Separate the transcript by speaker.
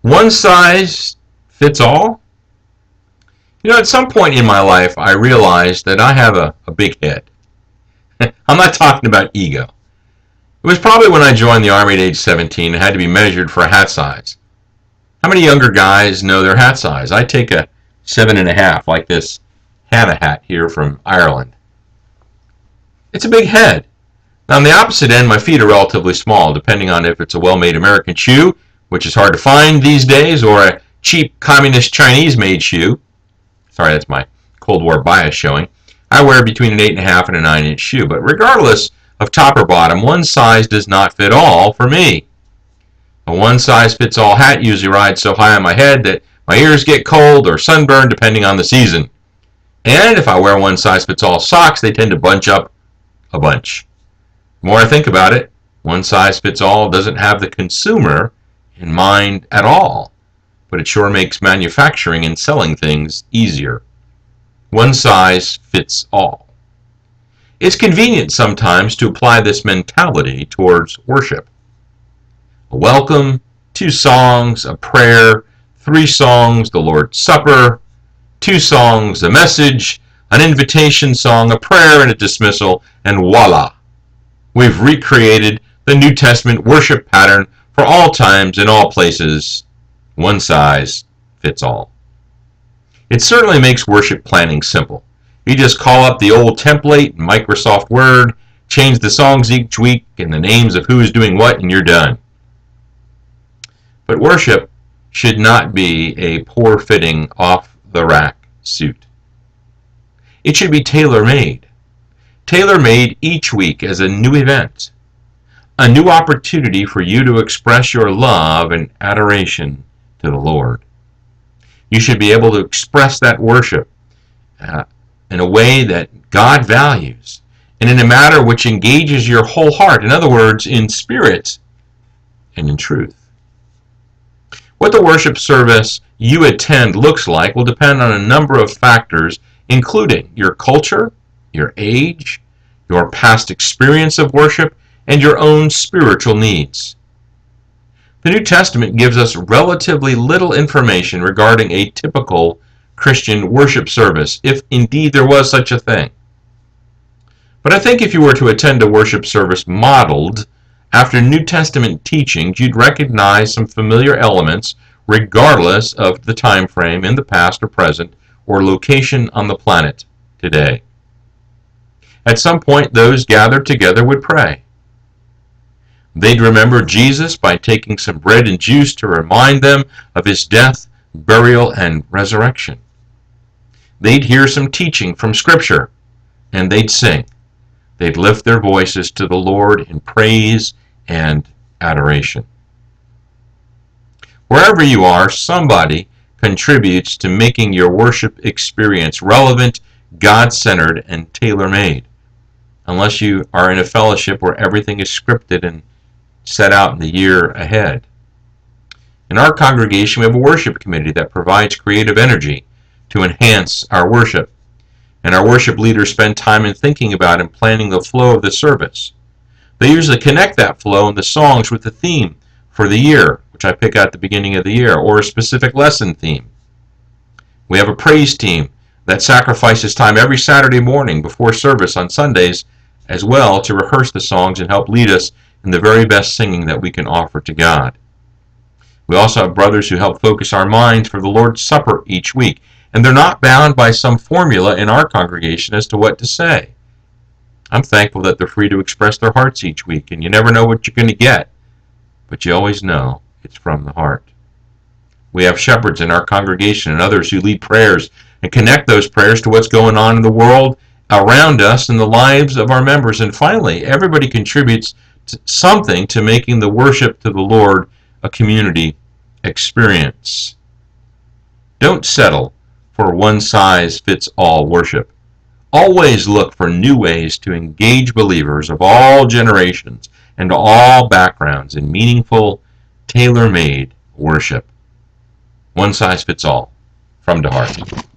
Speaker 1: One size fits all? At some point in my life, I realized that I have a big head. I'm not talking about ego. It was probably when I joined the Army at age 17 and had to be measured for a hat size. How many younger guys know their hat size? I take a 7.5, like this Hannah hat here from Ireland. It's a big head. Now, on the opposite end, my feet are relatively small, depending on if it's a well-made American shoe, which is hard to find these days, or a cheap communist Chinese-made shoe. Sorry, that's my Cold War bias showing. I wear between an 8.5 and a 9-inch shoe, but regardless of top or bottom, one size does not fit all for me. A one-size-fits-all hat usually rides so high on my head that my ears get cold or sunburned depending on the season. And if I wear one-size-fits-all socks, they tend to bunch up a bunch. The more I think about it, one-size-fits-all doesn't have the consumer in mind at all, but it sure makes manufacturing and selling things easier. One size fits all. It's convenient sometimes to apply this mentality towards worship. A welcome, 2 songs, a prayer, 3 songs, the Lord's Supper, 2 songs, a message, an invitation song, a prayer, and a dismissal, and voila! We've recreated the New Testament worship pattern for all times and all places. One size fits all. It certainly makes worship planning simple. You just call up the old template in Microsoft Word, change the songs each week and the names of who is doing what, and you're done. But worship should not be a poor-fitting, off-the-rack suit. It should be tailor-made. Tailor-made each week as a new event, a new opportunity for you to express your love and adoration to the Lord. You should be able to express that worship in a way that God values and in a manner which engages your whole heart. In other words, in spirit and in truth. What the worship service you attend looks like will depend on a number of factors, including your culture, your age, your past experience of worship, and your own spiritual needs. The New Testament gives us relatively little information regarding a typical Christian worship service, if indeed there was such a thing. But I think if you were to attend a worship service modeled after New Testament teachings, you'd recognize some familiar elements regardless of the time frame in the past or present or location on the planet today. At some point, those gathered together would pray. They'd remember Jesus by taking some bread and juice to remind them of his death, burial, and resurrection. They'd hear some teaching from Scripture, and they'd sing. They'd lift their voices to the Lord in praise and adoration. Wherever you are, somebody contributes to making your worship experience relevant, God-centered, and tailor-made, unless you are in a fellowship where everything is scripted and set out in the year ahead. In our congregation, we have a worship committee that provides creative energy to enhance our worship, and our worship leaders spend time in thinking about and planning the flow of the service. They usually connect that flow and the songs with the theme for the year, which I pick out at the beginning of the year, or a specific lesson theme. We have a praise team that sacrifices time every Saturday morning before service on Sundays as well to rehearse the songs and help lead us in the very best singing that we can offer to God. We also have brothers who help focus our minds for the Lord's Supper each week, and they're not bound by some formula in our congregation as to what to say. I'm thankful that they're free to express their hearts each week, and you never know what you're going to get, but you always know it's from the heart. We have shepherds in our congregation and others who lead prayers and connect those prayers to what's going on in the world around us and the lives of our members. And finally, everybody contributes something to making the worship to the Lord a community experience. Don't settle for one-size-fits-all worship. Always look for new ways to engage believers of all generations and all backgrounds in meaningful, tailor-made worship. One size fits all, from the heart.